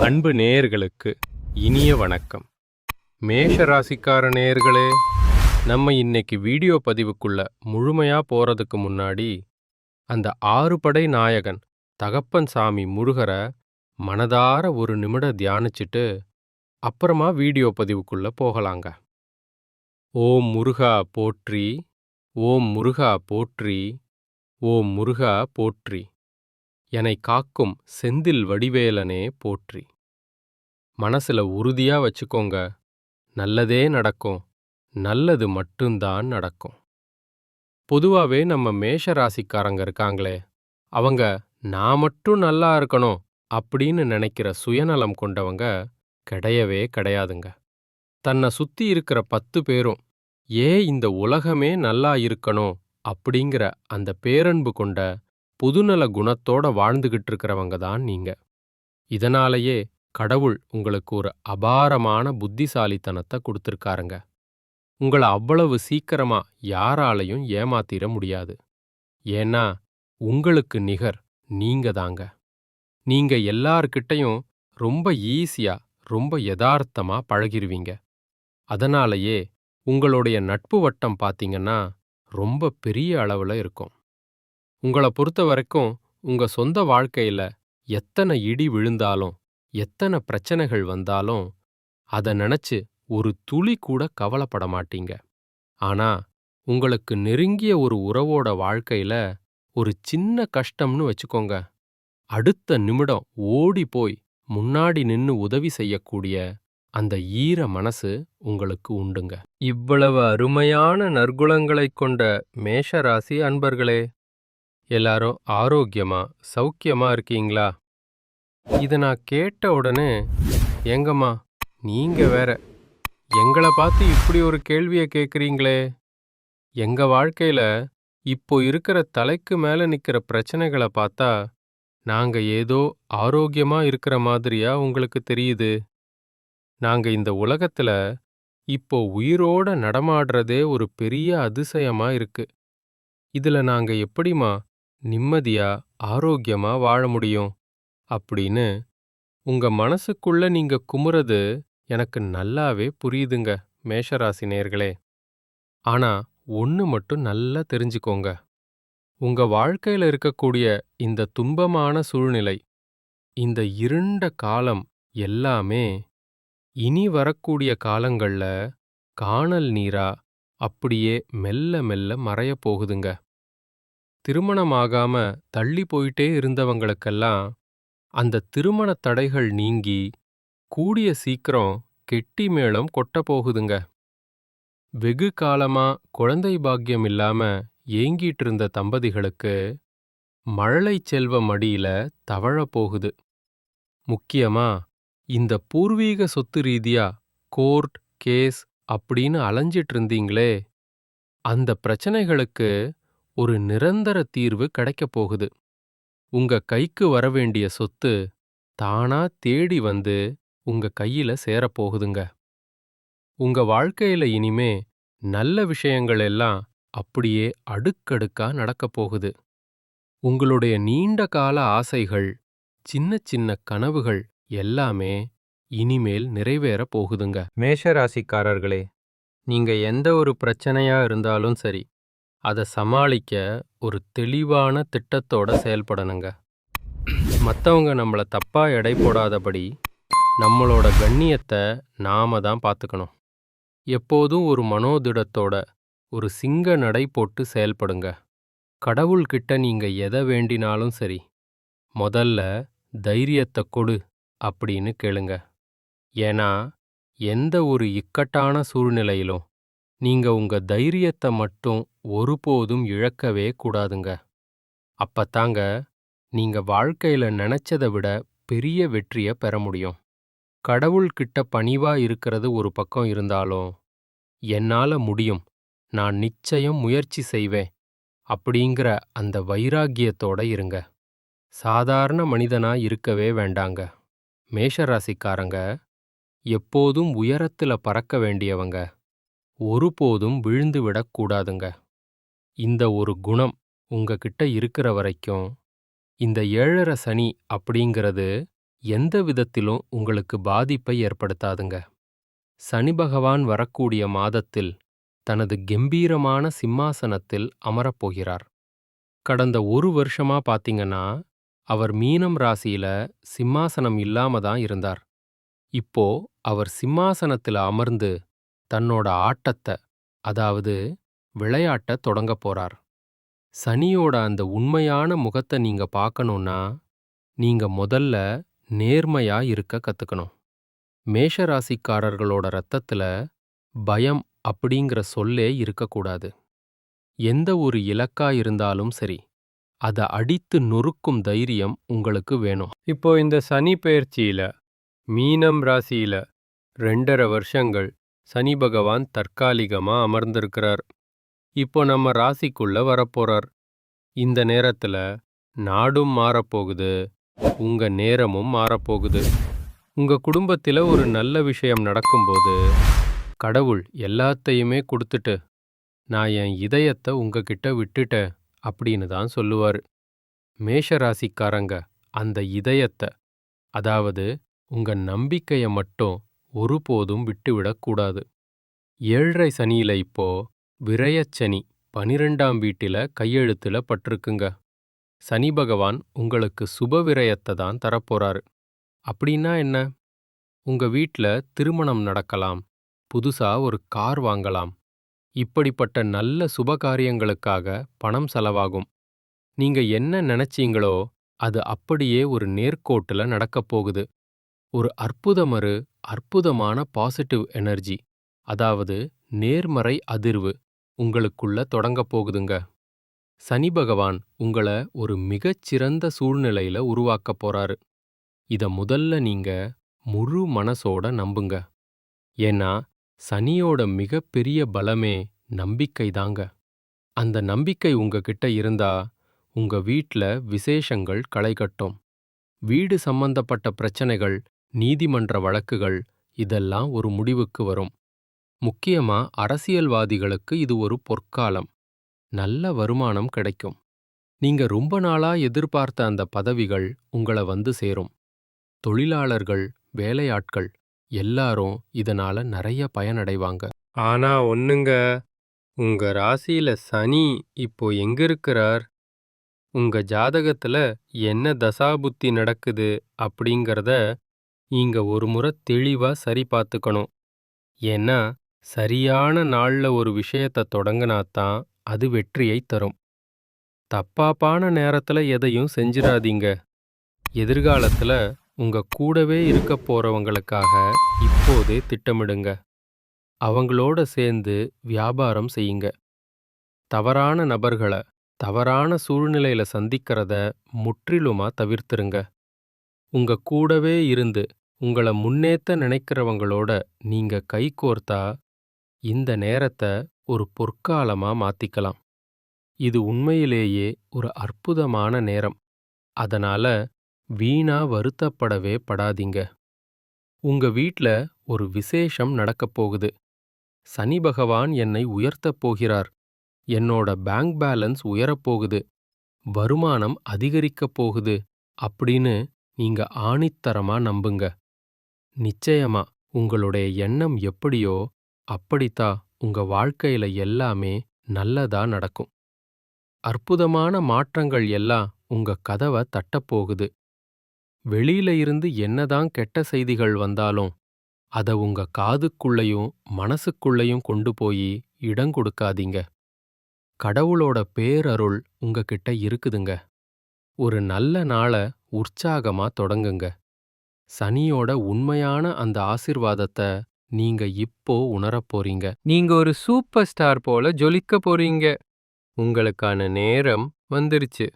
அன்பு நேயர்களுக்கு இனிய வணக்கம். மேஷ ராசிக்கார நேயர்களே, நம்ம இன்னைக்கு வீடியோ பதிவுக்குள்ள முழுமையா போறதுக்கு முன்னாடி அந்த 6 படை நாயகன் தகப்பன் சாமி முருகரை மனதார ஒரு நிமிடம் தியானிச்சுட்டு அப்புறமா வீடியோ பதிவுக்குள்ள போகலாங்க. ஓம் முருகா போற்றி, ஓம் முருகா போற்றி, ஓம் முருகா போற்றி, என்னை காக்கும் செந்தில் வடிவேலனே போற்றி. மனசுல உறுதியா வச்சுக்கோங்க, நல்லதே நடக்கும், நல்லது மட்டும்தான் நடக்கும். பொதுவாவே நம்ம மேஷ ராசிக்காரங்க இருக்காங்களே, அவங்க நான் மட்டும் நல்லா இருக்கணும் அப்படின்னு நினைக்கிற சுயநலம் கொண்டவங்க கிடையவே கிடையாதுங்க. தன்னை சுத்தி இருக்கிற 10 பேரும் ஏன் இந்த உலகமே நல்லா இருக்கணும் அப்படிங்கிற அந்த பேரன்பு கொண்ட புதுநல குணத்தோட வாழ்ந்துகிட்டு இருக்கிறவங்க தான் நீங்க. இதனாலேயே கடவுள் உங்களுக்கு ஒரு அபாரமான புத்திசாலித்தனத்தை கொடுத்திருக்காருங்க. உங்களை அவ்வளவு சீக்கிரமா யாராலையும் ஏமாத்திர முடியாது. ஏன்னா உங்களுக்கு நிகர் நீங்க தாங்க. நீங்க எல்லார்கிட்டையும் ரொம்ப ஈஸியா, ரொம்ப யதார்த்தமா பழகிருவீங்க. அதனாலேயே உங்களுடைய நட்பு வட்டம் பார்த்தீங்கன்னா ரொம்ப பெரிய அளவுல இருக்கும். உங்களை பொறுத்த வரைக்கும் உங்க சொந்த வாழ்க்கையில எத்தனை இடி விழுந்தாலும், எத்தனை பிரச்சனைகள் வந்தாலும் அதை நினைச்சு ஒரு துளி கூட கவலைப்பட மாட்டீங்க. ஆனா உங்களுக்கு நெருங்கிய ஒரு உறவோட வாழ்க்கையில ஒரு சின்ன கஷ்டம்னு வச்சுக்கோங்க, அடுத்த நிமிடம் ஓடி போய் முன்னாடி நின்னு உதவி செய்யக்கூடிய அந்த ஈர மனசு உங்களுக்கு உண்டுங்க. இவ்வளவு அருமையான நற்குணங்களைக் கொண்ட மேஷராசி அன்பர்களே, எல்லாரும் ஆரோக்கியமா சௌக்கியமா இருக்கீங்களா? இதை நான் கேட்ட உடனே, ஏங்கம்மா நீங்க வேற எங்களை பார்த்து இப்படி ஒரு கேள்வியை கேட்குறீங்களே, எங்க வாழ்க்கையில இப்போ இருக்கிற தலைக்கு மேல நிக்கிற பிரச்சனைகளை பார்த்தா நாங்க ஏதோ ஆரோக்கியமா இருக்கிற மாதிரியா உங்களுக்கு தெரியுது? நாங்க இந்த உலகத்துல இப்போ உயிரோட நடமாடுறதே ஒரு பெரிய அதிசயமா இருக்கு. இதுல நாங்க எப்படிம்மா நிம்மதியா ஆரோக்கியமா வாழ முடியும் அப்படின்னு உங்க மனசுக்குள்ள நீங்க குமுறது எனக்கு நல்லாவே புரியுதுங்க மேஷராசி நேயர்களே. ஆனா ஒண்ணு மட்டும் நல்லா தெரிஞ்சுக்கோங்க, உங்க வாழ்க்கையில இருக்கக்கூடிய இந்த துன்பமான சூழ்நிலை, இந்த இருண்ட காலம் எல்லாமே இனி வரக்கூடிய காலங்கள்ல கானல் நீரா அப்படியே மெல்ல மெல்ல மறையப் போகுதுங்க. திருமணமாகாம தள்ளி போயிட்டே இருந்தவங்களுக்கெல்லாம் அந்த திருமண தடைகள் நீங்கி கூடிய சீக்கிரம் கெட்டி மேளம் கொட்ட போகுதுங்க. வெகு காலமா குழந்தை பாக்கியம் இல்லாம ஏங்கிட்டு இருந்த தம்பதிகளுக்கு மழலை செல்வ மடியில தவழப் போகுது. முக்கியமா இந்த பூர்வீக சொத்து ரீதியா கோர்ட் கேஸ் அப்படின்னு அலைஞ்சிட்டு இருந்தீங்களே, அந்த பிரச்சனைகளுக்கு ஒரு நிரந்தர தீர்வு கிடைக்கப் போகுது. உங்க கைக்கு வரவேண்டிய சொத்து தானா தேடி வந்து உங்க கையில சேரப்போகுதுங்க. உங்க வாழ்க்கையில இனிமே நல்ல விஷயங்கள் எல்லாம் அப்படியே அடுக்கடுக்கா நடக்கப் போகுது. உங்களுடைய நீண்ட கால ஆசைகள், சின்ன சின்ன கனவுகள் எல்லாமே இனிமேல் நிறைவேறப் போகுதுங்க. மேஷராசிக்காரர்களே, நீங்க எந்த ஒரு பிரச்சனையா இருந்தாலும் சரி, அதை சமாளிக்க ஒரு தெளிவான திட்டத்தோட செயல்படணுங்க. மற்றவங்க நம்மளை தப்பா எடை போடாதபடி நம்மளோட கண்ணியத்தை நாம தான் பார்த்துக்கணும். எப்போதும் ஒரு மனோதிடத்தோட ஒரு சிங்க நடை போட்டு செயல்படுங்க. கடவுள்கிட்ட நீங்க எதை வேண்டினாலும் சரி, முதல்ல தைரியத்தை கொடு அப்படின்னு கேளுங்க. ஏன்னா எந்த ஒரு இக்கட்டான சூழ்நிலையிலும் நீங்க உங்க தைரியத்தை மட்டும் ஒருபோதும் இழக்கவே கூடாதுங்க. அப்பத்தாங்க நீங்க வாழ்க்கையில நினைச்சதை விட பெரிய வெற்றியை பெற முடியும். கடவுள்கிட்ட பணிவா இருக்கிறது ஒரு பக்கம் இருந்தாலும், என்னால முடியும், நான் நிச்சயம் முயற்சி செய்வேன் அப்படிங்கிற அந்த வைராக்கியத்தோட இருங்க. சாதாரண மனிதனா இருக்கவே வேண்டாங்க. மேஷராசிக்காரங்க எப்போதும் உயரத்துல பறக்க வேண்டியவங்க, ஒருபோதும் விழுந்து விடக்கூடாதுங்க. இந்த ஒரு குணம் உங்ககிட்ட இருக்கிற வரைக்கும் இந்த 7.5 சனி அப்படிங்கிறது எந்த விதத்திலும் உங்களுக்கு பாதிப்பை ஏற்படுத்தாதுங்க. சனி பகவான் வரக்கூடிய மாதத்தில் தனது கெம்பீரமான சிம்மாசனத்தில் அமரப்போகிறார். கடந்த ஒரு வருஷமா பாத்தீங்கன்னா, அவர் மீனம் ராசியில சிம்மாசனம் இல்லாம தான் இருந்தார். இப்போ அவர் சிம்மாசனத்துல அமர்ந்து தன்னோட ஆட்டத்த, அதாவது விளையாட்ட தொடங்கப் போறார். சனியோட அந்த உண்மையான முகத்த நீங்க பார்க்கணும்னா, நீங்க முதல்ல நேர்மையா இருக்க கத்துக்கணும். மேஷ ராசிக்காரர்களோட ரத்தத்துல பயம் அப்படிங்கிற சொல்லே இருக்கக்கூடாது. எந்த ஒரு இலக்கா இருந்தாலும் சரி, அத அடித்து நொறுக்கும் தைரியம் உங்களுக்கு வேணும். இப்போ இந்த சனி பெயர்ச்சியில மீனம் ராசியில 2.5 வருஷங்கள் சனி பகவான் தற்காலிகமா அமர்ந்திருக்கிறார். இப்போ நம்ம ராசிக்குள்ள வரப்போறார். இந்த நேரத்துல நாடும் மாறப்போகுது, உங்க நேரமும் மாறப்போகுது. உங்க குடும்பத்தில ஒரு நல்ல விஷயம் நடக்கும்போது கடவுள் எல்லாத்தையுமே கொடுத்துட்டு, நான் என் இதயத்த உங்ககிட்ட விட்டுட்டேன் அப்படின்னு தான் சொல்லுவாரு. மேஷ ராசிக்காரங்க அந்த இதயத்த, அதாவது உங்க நம்பிக்கைய மட்டும் ஒருபோதும் விட்டுவிடக்கூடாது. 7.5 சனியில இப்போ விரயச்சனி 12ஆம் வீட்டில கையெழுத்துல பட்டிருக்குங்க. சனி பகவான் உங்களுக்கு சுப விரயத்தை தான் தரப்போறாரு. அப்படின்னா என்ன? உங்க வீட்ல திருமணம் நடக்கலாம், புதுசா ஒரு கார் வாங்கலாம். இப்படிப்பட்ட நல்ல சுபகாரியங்களுக்காக பணம் செலவாகும். நீங்க என்ன நினைச்சீங்களோ அது அப்படியே ஒரு நேர்கோட்டுல நடக்கப் போகுது. ஒரு அற்புதமான பாசிட்டிவ் எனர்ஜி, அதாவது நேர்மறை அதிர்வு உங்களுக்குள்ள தொடங்கப் போகுதுங்க. சனி பகவான் உங்கள ஒரு மிகச்சிறந்த சூழ்நிலையில உருவாக்கப் போறாரு. இத முதல்ல நீங்க முழு மனசோட நம்புங்க. ஏன்னா சனியோட மிகப்பெரிய பலமே நம்பிக்கை தாங்க. அந்த நம்பிக்கை உங்ககிட்ட இருந்தா உங்க வீட்ல விசேஷங்கள் களைகட்டும். வீடு சம்பந்தப்பட்ட பிரச்சனைகள், நீதிமன்ற வழக்குகள் இதெல்லாம் ஒரு முடிவுக்கு வரும். முக்கியமா அரசியல்வாதிகளுக்கு இது ஒரு பொற்காலம். நல்ல வருமானம் கிடைக்கும். நீங்க ரொம்ப நாளா எதிர்பார்த்த அந்த பதவிகள் உங்கள வந்து சேரும். தொழிலாளர்கள், வேலையாட்கள் எல்லாரும் இதனால நிறைய பயனடைவாங்க. ஆனா ஒண்ணுங்க, உங்க ராசியில சனி இப்போ எங்க இருக்கிறார்? உங்க ஜாதகத்துல என்ன தசாபுத்தி நடக்குது அப்படிங்கறத நீங்க ஒரு முறை தெளிவா சரி பார்த்துக்கணும். ஏன்னா சரியான நாள்ல ஒரு விஷயத்த தொடங்கினாதான் அது வெற்றியை தரும். தப்பான நேரத்துல எதையும் செஞ்சிடாதீங்க. எதிர்காலத்துல உங்க கூடவே இருக்க போறவங்களுக்காக இப்போதே திட்டமிடுங்க. அவங்களோட சேர்ந்து வியாபாரம் செய்யுங்க. தவறான நபர்கள தவறான சூழ்நிலையில சந்திக்கிறத முற்றிலுமா தவிர்த்துருங்க. உங்க கூடவே இருந்து உங்கள முன்னேத்த நினைக்கிறவங்களோட நீங்க கைகோர்த்தா இந்த நேரத்த ஒரு பொற்காலமா மாத்திக்கலாம். இது உண்மையிலேயே ஒரு அற்புதமான நேரம். அதனால வீணா வருத்தப்படவே படாதீங்க. உங்க வீட்ல ஒரு விசேஷம் நடக்கப் போகுது. சனி பகவான் என்னை உயர்த்தப் போகிறார். என்னோட பேங்க் பேலன்ஸ் உயரப்போகுது. வருமானம் அதிகரிக்கப் போகுது அப்படின்னு நீங்க ஆணித்தரமா நம்புங்க. நிச்சயமா உங்களுடைய எண்ணம் எப்படியோ அப்படித்தான் உங்க வாழ்க்கையில எல்லாமே நல்லதா நடக்கும். அற்புதமான மாற்றங்கள் எல்லாம் உங்க கதவை தட்டப்போகுது. வெளியில இருந்து என்னதான் கெட்ட செய்திகள் வந்தாலும் அத உங்க காதுக்குள்ளயும் மனசுக்குள்ளயும் கொண்டு போய் இடம் கொடுக்காதீங்க. கடவுளோட பேரருள் உங்ககிட்ட இருக்குதுங்க. ஒரு நல்ல நாள உற்சாகமா தொடங்குங்க. சனியோட உண்மையான அந்த ஆசீர்வாதத்த நீங்க இப்போ உணரப் போறீங்க. நீங்க ஒரு சூப்பர் ஸ்டார் போல ஜொலிக்க போறீங்க. உங்களுக்கான நேரம் வந்துருச்சு.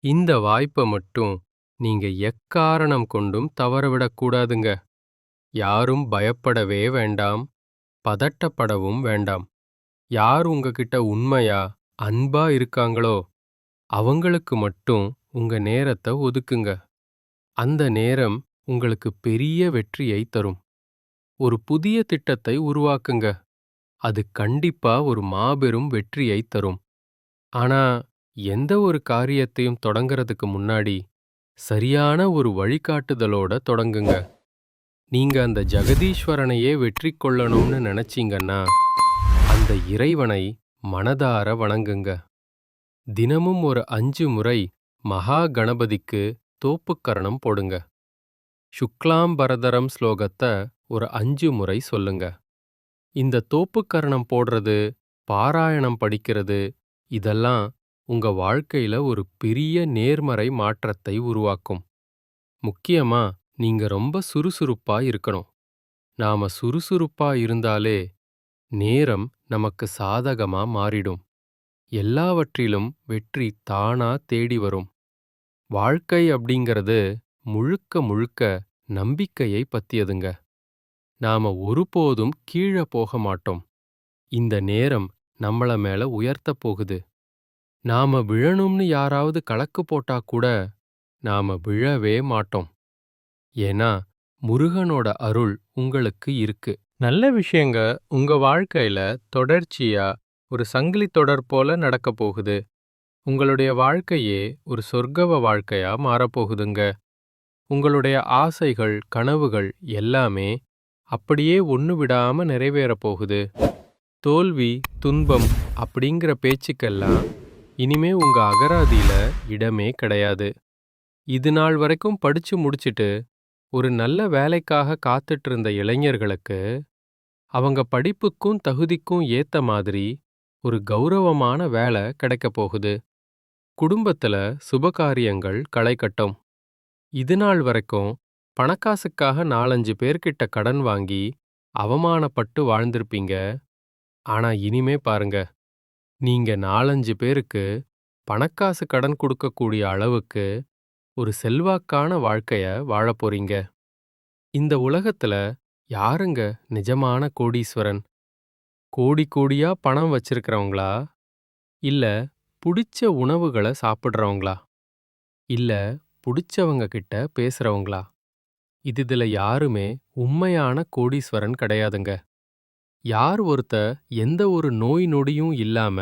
இந்த வாய்ப்பை மட்டும் நீங்க எக்காரணம் கொண்டும் தவறவிடக்கூடாதுங்க. யாரும் பயப்படவே வேண்டாம், பதட்டப்படவும் வேண்டாம். யார் உங்ககிட்ட உண்மையா, அன்பா இருக்காங்களோ அவங்களுக்கு மட்டும் உங்க நேரத்தை ஒதுக்குங்க. அந்த நேரம் உங்களுக்கு பெரிய வெற்றியை தரும். ஒரு புதிய திட்டத்தை உருவாக்குங்க. அது கண்டிப்பா ஒரு மாபெரும் வெற்றியை தரும். ஆனா எந்த ஒரு காரியத்தையும் தொடங்கறதுக்கு முன்னாடி சரியான ஒரு வழிகாட்டுதலோட தொடங்குங்க. நீங்க அந்த ஜெகதீஸ்வரனையே வெற்றி கொள்ளணும்னு நினைச்சீங்கன்னா, அந்த இறைவனை மனதார வணங்குங்க. தினமும் ஒரு 5 முறை மகா கணபதிக்கு தோப்புக்கரணம் போடுங்க. சுக்லாம் பரதரம் ஸ்லோகத்த ஒரு 5 முறை சொல்லுங்க. இந்த தோப்புக்கரணம் போடுறது, பாராயணம் படிக்கிறது, இதெல்லாம் உங்க வாழ்க்கையில ஒரு பெரிய நேர்மறை மாற்றத்தை உருவாக்கும். முக்கியமா நீங்க ரொம்ப சுறுசுறுப்பா இருக்கணும். நாம சுறுசுறுப்பா இருந்தாலே நேரம் நமக்கு சாதகமா மாறிடும். எல்லாவற்றிலும் வெற்றி தானா தேடி வரும். வாழ்க்கை அப்படிங்கிறது முழுக்க முழுக்க நம்பிக்கையை பத்தியதுங்க. நாம ஒருபோதும் கீழ போக மாட்டோம். இந்த நேரம் நம்மள மேல உயர்த்தப் போகுது. நாம விழணும்னு யாராவது கணக்கு போட்டா கூட நாம விழவே மாட்டோம். ஏன்னா முருகனோட அருள் உங்களுக்கு இருக்கு. நல்ல விஷயங்க உங்க வாழ்க்கையில தொடர்ச்சியா ஒரு சங்கிலி தொடர் போல நடக்கப் போகுது. உங்களுடைய வாழ்க்கையே ஒரு சொர்க்கவ வாழ்க்கையா மாறப்போகுதுங்க. உங்களுடைய ஆசைகள், கனவுகள் எல்லாமே அப்படியே ஒண்ணு விடாம நிறைவேறப் போகுது. தோல்வி, துன்பம் அப்படிங்கிற பேச்சுக்கெல்லாம் இனிமே உங்க அகராதியில இடமே கிடையாது. இது நாள் வரைக்கும் படிச்சு முடிச்சிட்டு ஒரு நல்ல வேலைக்காக காத்துட்டு இருந்த இளைஞர்களுக்கு அவங்க படிப்புக்கும் தகுதிக்கும் ஏத்த மாதிரி ஒரு கௌரவமான வேலை கிடைக்கப் போகுது. குடும்பத்துல சுபகாரியங்கள் களை கட்டும். இது நாள் வரைக்கும் பணக்காசுக்காக 4-5 பேர்கிட்ட கடன் வாங்கி அவமானப்பட்டு வாழ்ந்திருப்பீங்க. ஆனா இனிமே பாருங்க, நீங்க 4-5 பேருக்கு பணக்காசு கடன் கொடுக்கக்கூடிய அளவுக்கு ஒரு செல்வாக்கான வாழ்க்கைய வாழப் போறீங்க. இந்த உலகத்துல யாருங்க நிஜமான கோடீஸ்வரன்? கோடி கோடியா பணம் வச்சிருக்கிறவங்களா? இல்ல புடிச்ச உணவுகளை சாப்பிடுறவங்களா? இல்ல புடிச்சவங்க கிட்ட பேசுறவங்களா? இதுல யாருமே உண்மையான கோடீஸ்வரன் கிடையாதுங்க. யார் ஒருத்தர் எந்த ஒரு நோய் நொடியும் இல்லாம,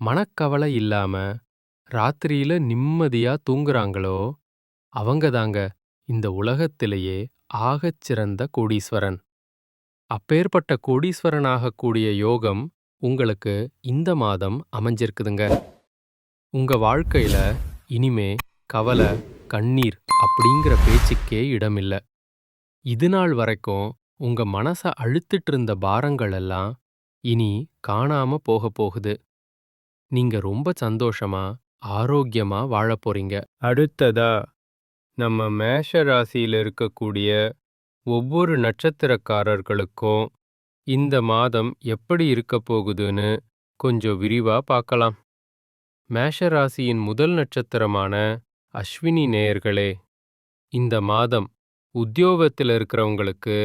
மனக்கவலை இல்லாம, ராத்திரியில நிம்மதியா தூங்குறாங்களோ, அவங்கதாங்க இந்த உலகத்திலேயே ஆகச் சிறந்த கோடீஸ்வரன். அப்பேற்பட்ட கோடீஸ்வரனாகக்கூடிய யோகம் உங்களுக்கு இந்த மாதம் அமைஞ்சிருக்குதுங்க. உங்க வாழ்க்கையில இனிமே கவலை, கண்ணீர் அப்படிங்கிற பேச்சுக்கே இடமில்ல. இது நாள் வரைக்கும் உங்க மனச அழுத்திட்டு இருந்த பாரங்கள் எல்லாம் இனி காணாம போகப் போகுது. நீங்க ரொம்ப சந்தோஷமா, ஆரோக்கியமா வாழப் போறீங்க. அடுத்ததா நம்ம மேஷ ராசியில இருக்கக்கூடிய ஒவ்வொரு நட்சத்திரக்காரர்களுக்கும் இந்த மாதம் எப்படி இருக்கப் போகுதுன்னு கொஞ்சம் விரிவா பார்க்கலாம். மேஷ ராசியின் முதல் நட்சத்திரமான அஸ்வினி நேயர்களே, இந்த மாதம் உத்தியோகத்தில் இருக்கிறவங்களுக்கு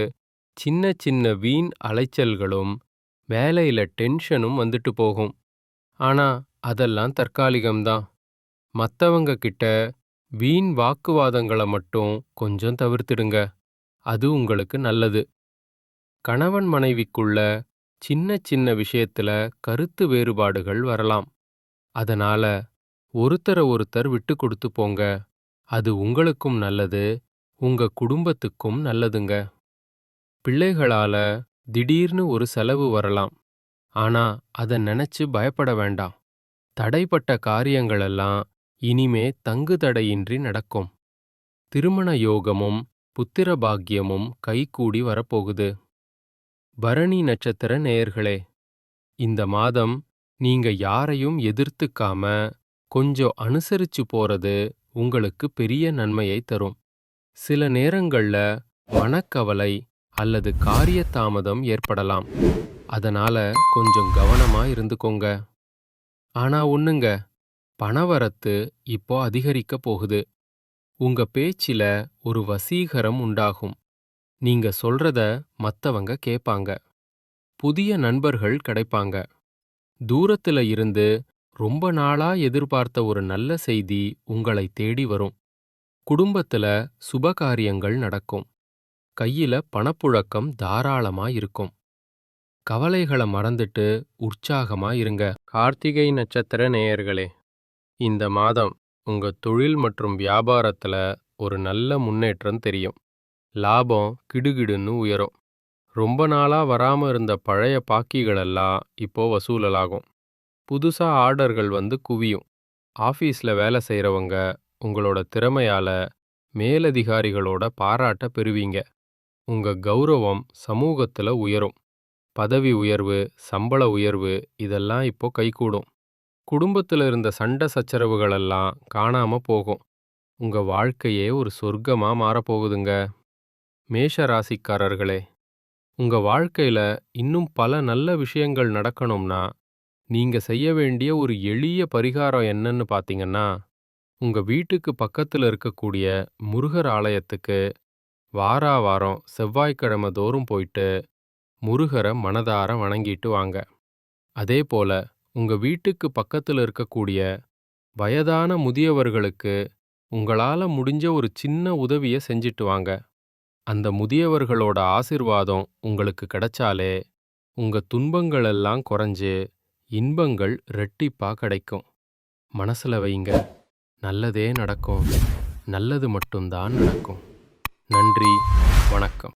சின்ன சின்ன வீண் அலைச்சல்களும் வேலையில டென்ஷனும் வந்துட்டு போகும். ஆனா அதெல்லாம் தற்காலிகம்தான். மத்தவங்க கிட்ட வீண் வாக்குவாதங்களை மட்டும் கொஞ்சம் தவிர்த்திடுங்க. அது உங்களுக்கு நல்லது. கணவன் மனைவிக்குள்ள சின்ன சின்ன விஷயத்துல கருத்து வேறுபாடுகள் வரலாம். அதனால ஒருத்தர ஒருத்தர் விட்டு கொடுத்து போங்க. அது உங்களுக்கும் நல்லது, உங்க குடும்பத்துக்கும் நல்லதுங்க. பிள்ளைகளால திடீர்னு ஒரு செலவு வரலாம். ஆனா அத நினைச்சு பயப்பட வேண்டாம். தடைப்பட்ட காரியங்களெல்லாம் இனிமே தங்கு தடையின்றி நடக்கும். திருமண யோகமும் புத்திர பாக்கியமும் கைகூடி வரப்போகுது. பரணி நட்சத்திர நேயர்களே, இந்த மாதம் நீங்க யாரையும் எதிர்த்துக்காம கொஞ்சம் அனுசரிச்சு போறது உங்களுக்கு பெரிய நன்மையை தரும். சில நேரங்கள்ல மனக்கவலை அல்லது காரியத்தாமதம் ஏற்படலாம். அதனால கொஞ்சம் கவனமா இருந்துக்கோங்க. ஆனா ஒண்ணுங்க, பணவரத்து இப்போ அதிகரிக்க போகுது. உங்க பேச்சில ஒரு வசீகரம் உண்டாகும். நீங்க சொல்றத மத்தவங்க கேட்பாங்க. புதிய நண்பர்கள் கிடைப்பாங்க. தூரத்துல இருந்து ரொம்ப நாளா எதிர்பார்த்த ஒரு நல்ல செய்தி உங்களை தேடி வரும். குடும்பத்துல சுபகாரியங்கள் நடக்கும். கையில பணப்புழக்கம் தாராளமா இருக்கும். கவலைகளை மறந்துட்டு உற்சாகமா இருங்க. கார்த்திகை நட்சத்திர நேயர்களே, இந்த மாதம் உங்க தொழில் மற்றும் வியாபாரத்துல ஒரு நல்ல முன்னேற்றம் தெரியும். லாபம் கிடுகிடுன்னு உயரும். ரொம்ப நாளா வராம இருந்த பழைய பாக்கிகளெல்லாம் இப்போ வசூலாகும். புதுசா ஆர்டர்கள் வந்து குவியும். ஆபீஸ்ல வேலை செய்றவங்க உங்களோட திறமையால மேலதிகாரிகளோட பாராட்ட பெறுவீங்க. உங்க கௌரவம் சமூகத்துல உயரும். பதவி உயர்வு, சம்பள உயர்வு இதெல்லாம் இப்போ கைகூடும். குடும்பத்துல இருந்த சண்டை சச்சரவுகளெல்லாம் காணாம போகும். உங்க வாழ்க்கையே ஒரு சொர்க்கமா மாறப்போகுதுங்க. மேஷ ராசிக்காரர்களே, உங்க வாழ்க்கையில இன்னும் பல நல்ல விஷயங்கள் நடக்கணும்னா நீங்க செய்ய வேண்டிய ஒரு எளிய பரிகாரம் என்னன்னு பாத்தீங்கன்னா, உங்க வீட்டுக்கு பக்கத்துல இருக்கக்கூடிய முருகர் ஆலயத்துக்கு வாரா வாரம் செவ்வாய்க்கிழமை தோறும் போயிட்டு முருகரை மனதார வணங்கிட்டு வாங்க. அதே போல உங்க வீட்டுக்கு பக்கத்துல இருக்கக்கூடிய வயதான முதியவர்களுக்கு உங்களால முடிஞ்ச ஒரு சின்ன உதவியை செஞ்சிட்டு வாங்க. அந்த முதியவர்களோட ஆசிர்வாதம் உங்களுக்கு கிடைச்சாலே உங்க துன்பங்கள் எல்லாம் குறைஞ்சு இன்பங்கள் ரெட்டிப்பா கிடைக்கும். மனசுல வைங்க, நல்லதே நடக்கும். நல்லது மட்டும்தான் நடக்கும். நன்றி, வணக்கம்.